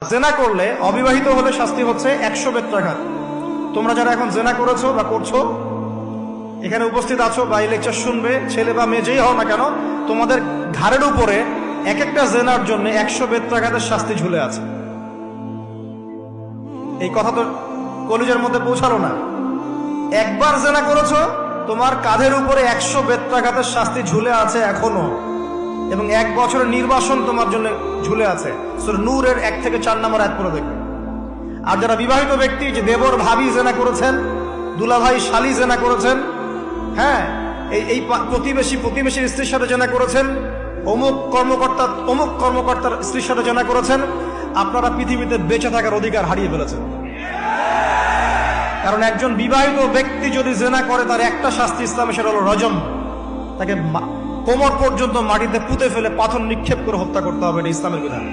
জেনা করলে অবিবাহিত হলে শাস্তি হচ্ছে 100 বেত্রাঘাত। তোমরা যারা এখন জেনা করেছো বা করছো, এখানে উপস্থিত আছো বা এই লেকচার শুনবে, ছেলে বা মেয়ে যেই হও না কেন, তোমাদের ঘাড়ের উপরে এক একটা জেনার জন্য 100 বেত্রাঘাতের শাস্তি ঝুলে আছে। এই কথা তো কলিজের মধ্যে পৌঁছালো না। একবার জেনা করেছো, তোমার কাঁধের উপরে 100 বেত্রাঘাতের শাস্তি ঝুলে আছে এখনো, এবং 1 বছরের নির্বাসন তোমার জন্য ঝুলে আছে। সূরা নূরের 1 থেকে 4 নম্বর আয়াত পড়ে দেখবে। আর যারা বিবাহিত ব্যক্তি, যে দেবর ভাবি জেনা করেছেন, দুলাভাই শালি জেনা করেছেন, হ্যাঁ, এই প্রতিবেশীর স্ত্রীর সাথে জেনা করেছেন, অমুক কর্মকর্তার স্ত্রীর সাথে জেনা করেছেন, আপনারা পৃথিবীতে বেঁচে থাকার অধিকার হারিয়ে ফেলেছেন। কারণ একজন বিবাহিত ব্যক্তি যদি জেনা করে, তার একটা শাস্তি ইসলামে, সেটা হলো রজম। তাকে কোমর পর্যন্ত মাটিতে পুঁতে ফেলে পাথর নিক্ষেপ করে হত্যা করতে হবে, এটা ইসলামের বিধান।